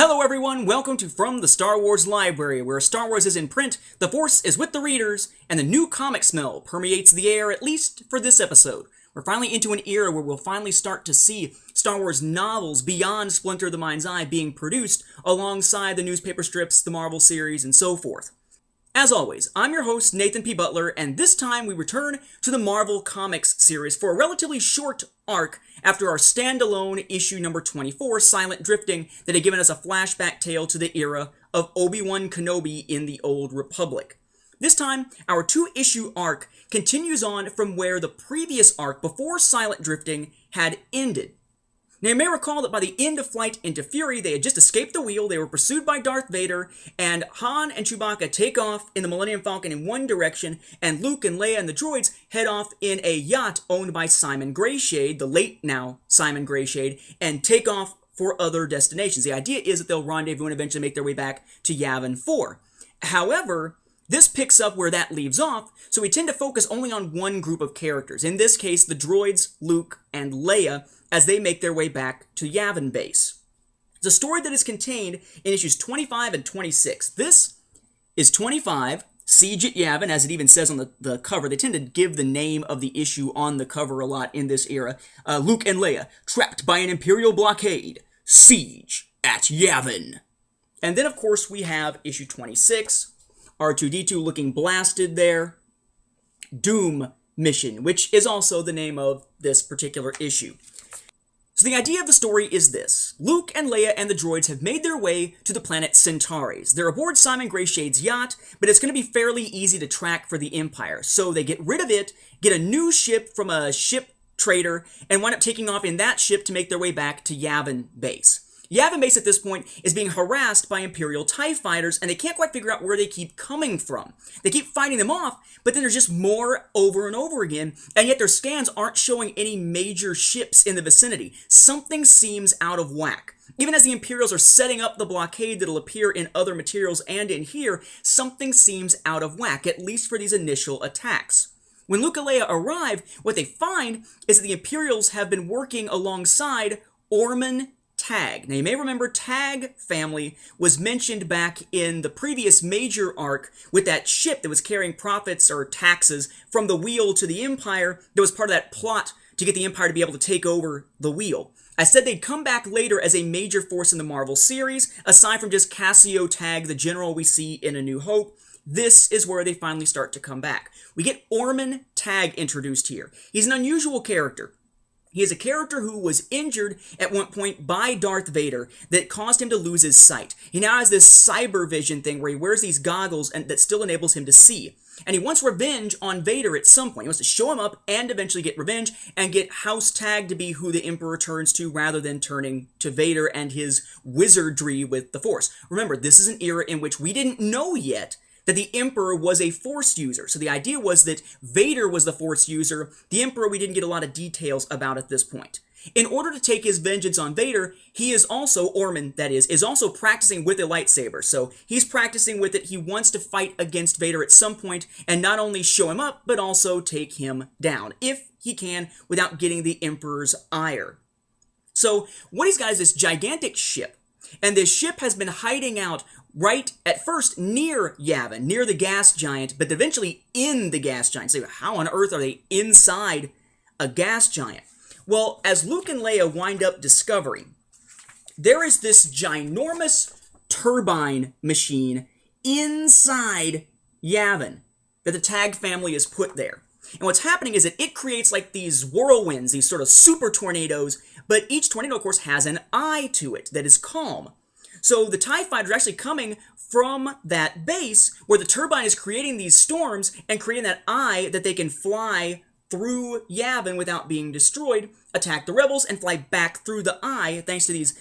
Hello everyone, welcome to From the Star Wars Library, where Star Wars is in print, the Force is with the readers, and the new comic smell permeates the air, at least for this episode. We're finally into an era where we'll finally start to see Star Wars novels beyond Splinter of the Mind's Eye being produced alongside the newspaper strips, the Marvel series, and so forth. As always, I'm your host, Nathan P. Butler, and this time we return to the Marvel Comics series for a relatively short arc after our standalone issue number 24, Silent Drifting, that had given us a flashback tale to the era of Obi-Wan Kenobi in the Old Republic. This time, our two-issue arc continues on from where the previous arc before Silent Drifting had ended. Now, you may recall that by the end of Flight into Fury, they had just escaped the wheel, they were pursued by Darth Vader, and Han and Chewbacca take off in the Millennium Falcon in one direction, and Luke and Leia and the droids head off in a yacht owned by Simon Greyshade, the late now Simon Greyshade, and take off for other destinations. The idea is that they'll rendezvous and eventually make their way back to Yavin 4. However, this picks up where that leaves off, so we tend to focus only on one group of characters. In this case, the droids, Luke, and Leia, as they make their way back to Yavin Base. It's a story that is contained in issues 25 and 26. This is 25, Siege at Yavin, as it even says on the cover. They tend to give the name of the issue on the cover a lot in this era. Luke and Leia, trapped by an Imperial blockade. Siege at Yavin. And then, of course, we have issue 26, R2-D2 looking blasted there. Doom Mission, which is also the name of this particular issue. So the idea of the story is this. Luke and Leia and the droids have made their way to the planet Centauri. They're aboard Simon Greyshade's yacht, but it's going to be fairly easy to track for the Empire. So they get rid of it, get a new ship from a ship trader, and wind up taking off in that ship to make their way back to Yavin Base. Yavin Base at this point is being harassed by Imperial TIE fighters, and they can't quite figure out where they keep coming from. They keep fighting them off, but then there's just more over and over again, and yet their scans aren't showing any major ships in the vicinity. Something seems out of whack. Even as the Imperials are setting up the blockade that'll appear in other materials and in here, something seems out of whack, at least for these initial attacks. When Luke and Leia arrive, what they find is that the Imperials have been working alongside Orman Tag. Now, you may remember Tag family was mentioned back in the previous major arc with that ship that was carrying profits or taxes from the wheel to the Empire that was part of that plot to get the Empire to be able to take over the wheel. I said they'd come back later as a major force in the Marvel series, aside from just Cassio Tag, the general we see in A New Hope. This is where they finally start to come back. We get Orman Tag introduced here. He's an unusual character. He is a character who was injured at one point by Darth Vader that caused him to lose his sight. He now has this cyber vision thing where he wears these goggles and that still enables him to see. And he wants revenge on Vader at some point. He wants to show him up and eventually get revenge and get House Tag to be who the Emperor turns to rather than turning to Vader and his wizardry with the Force. Remember, this is an era in which we didn't know yet that the Emperor was a Force user. So the idea was that Vader was the Force user. The Emperor, we didn't get a lot of details about at this point. In order to take his vengeance on Vader, he is also, Orman that is also practicing with a lightsaber. So he's practicing with it. He wants to fight against Vader at some point and not only show him up, but also take him down, if he can, without getting the Emperor's ire. So what he's got is this gigantic ship. And this ship has been hiding out right at first near Yavin, near the gas giant, but eventually in the gas giant. So how on earth are they inside a gas giant? Well, as Luke and Leia wind up discovering, there is this ginormous turbine machine inside Yavin that the Tag family has put there. And what's happening is that it creates like these whirlwinds, these sort of super tornadoes, but each tornado, of course, has an eye to it that is calm. So the TIE fighters are actually coming from that base where the turbine is creating these storms and creating that eye that they can fly through Yavin without being destroyed, attack the rebels, and fly back through the eye thanks to these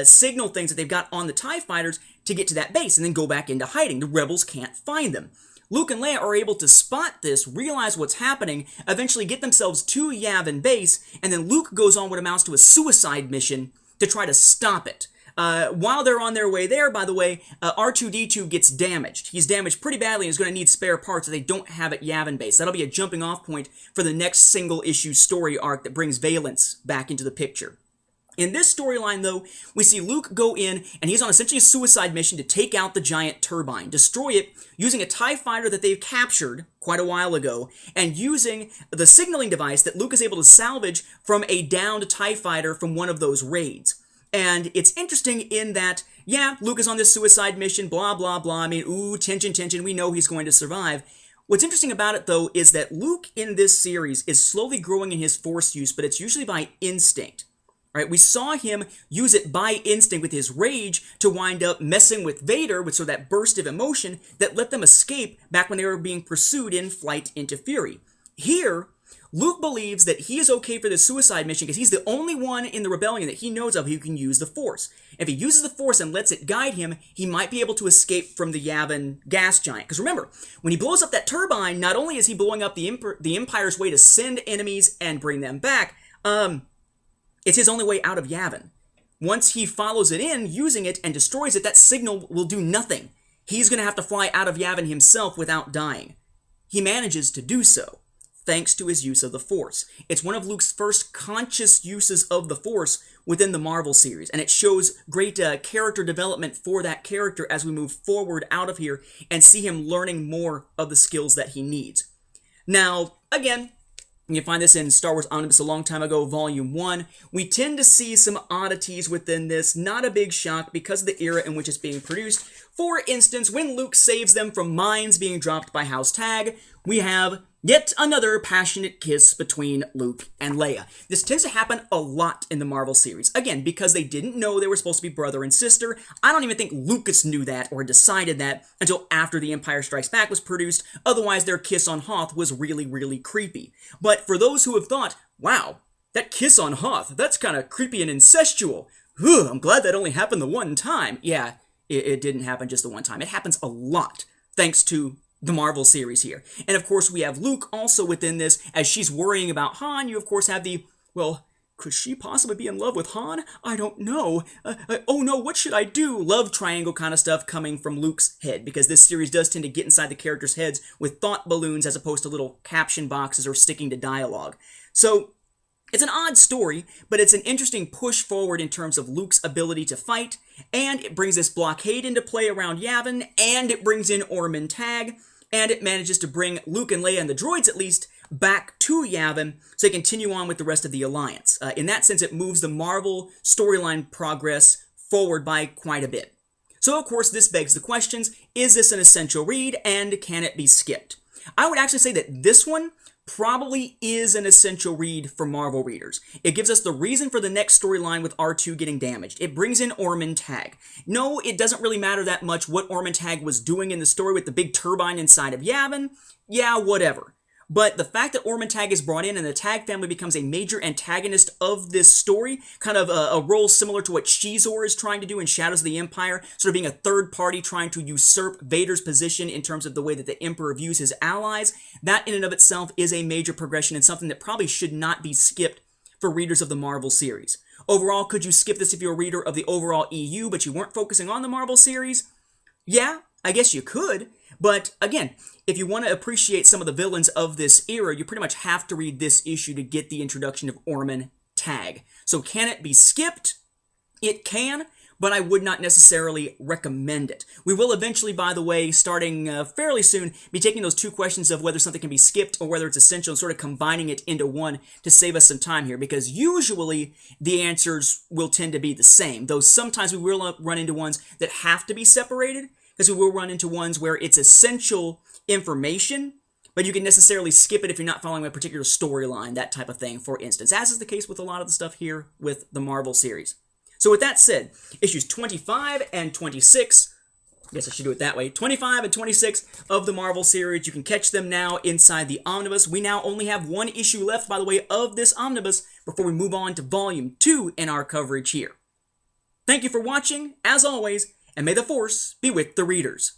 signal things that they've got on the TIE fighters to get to that base and then go back into hiding. The rebels can't find them. Luke and Leia are able to spot this, realize what's happening, eventually get themselves to Yavin Base, and then Luke goes on what amounts to a suicide mission to try to stop it. While they're on their way there, by the way, R2-D2 gets damaged. He's damaged pretty badly and is going to need spare parts that they don't have at Yavin Base. That'll be a jumping off point for the next single issue story arc that brings Valence back into the picture. In this storyline, though, we see Luke go in, and he's on essentially a suicide mission to take out the giant turbine, destroy it using a TIE fighter that they've captured quite a while ago, and using the signaling device that Luke is able to salvage from a downed TIE fighter from one of those raids. And it's interesting in that, yeah, Luke is on this suicide mission, blah, blah, blah. I mean, ooh, tension, tension, we know he's going to survive. What's interesting about it, though, is that Luke in this series is slowly growing in his Force use, but it's usually by instinct. Right, we saw him use it by instinct with his rage to wind up messing with Vader with sort of that burst of emotion that let them escape back when they were being pursued in Flight into Fury. Here, Luke believes that he is okay for this suicide mission because he's the only one in the rebellion that he knows of who can use the Force. If he uses the Force and lets it guide him, he might be able to escape from the Yavin gas giant. Because remember, when he blows up that turbine, not only is he blowing up the Empire's way to send enemies and bring them back, it's his only way out of Yavin. Once he follows it in, using it, and destroys it, that signal will do nothing. He's going to have to fly out of Yavin himself without dying. He manages to do so, thanks to his use of the Force. It's one of Luke's first conscious uses of the Force within the Marvel series, and it shows great character development for that character as we move forward out of here and see him learning more of the skills that he needs. Now, again, you find this in Star Wars Omnibus a long time ago, Volume 1. We tend to see some oddities within this, not a big shock because of the era in which it's being produced. For instance, when Luke saves them from mines being dropped by House Tag, we have yet another passionate kiss between Luke and Leia. This tends to happen a lot in the Marvel series. Again, because they didn't know they were supposed to be brother and sister. I don't even think Lucas knew that or decided that until after The Empire Strikes Back was produced. Otherwise, their kiss on Hoth was really, really creepy. But for those who have thought, wow, that kiss on Hoth, that's kind of creepy and incestual. I'm glad that only happened the one time. Yeah, it didn't happen just the one time. It happens a lot, thanks to the Marvel series here. And of course, we have Luke also within this, as she's worrying about Han. You of course have the, well, could she possibly be in love with Han? I don't know. Oh no, what should I do? Love triangle kind of stuff coming from Luke's head, because this series does tend to get inside the characters' heads with thought balloons as opposed to little caption boxes or sticking to dialogue. So, it's an odd story, but it's an interesting push forward in terms of Luke's ability to fight, and it brings this blockade into play around Yavin, and it brings in Orman Tag, and it manages to bring Luke and Leia and the droids, at least, back to Yavin so they continue on with the rest of the Alliance. In that sense, it moves the Marvel storyline progress forward by quite a bit. So, of course, this begs the questions, is this an essential read, and can it be skipped? I would actually say that this one probably is an essential read for Marvel readers. It gives us the reason for the next storyline with R2 getting damaged. It brings in Orman Tag. No, it doesn't really matter that much what Orman Tag was doing in the story with the big turbine inside of Yavin. Yeah, whatever. But the fact that Orman Tag is brought in and the Tag family becomes a major antagonist of this story, kind of a role similar to what Shizor is trying to do in Shadows of the Empire, sort of being a third party trying to usurp Vader's position in terms of the way that the Emperor views his allies, that in and of itself is a major progression and something that probably should not be skipped for readers of the Marvel series. Overall, could you skip this if you're a reader of the overall EU, but you weren't focusing on the Marvel series? Yeah, I guess you could. But again, if you want to appreciate some of the villains of this era, you pretty much have to read this issue to get the introduction of Orman Tag. So can it be skipped? It can, but I would not necessarily recommend it. We will eventually, by the way, starting fairly soon, be taking those two questions of whether something can be skipped or whether it's essential and sort of combining it into one to save us some time here, because usually the answers will tend to be the same, though sometimes we will run into ones that have to be separated, because we will run into ones where it's essential information, but you can necessarily skip it if you're not following a particular storyline, that type of thing, for instance, as is the case with a lot of the stuff here with the Marvel series. So with that said, issues 25 and 26, I guess I should do it that way, 25 and 26 of the Marvel series, you can catch them now inside the Omnibus. We now only have one issue left, by the way, of this Omnibus before we move on to Volume 2 in our coverage here. Thank you for watching, as always, and may the Force be with the readers.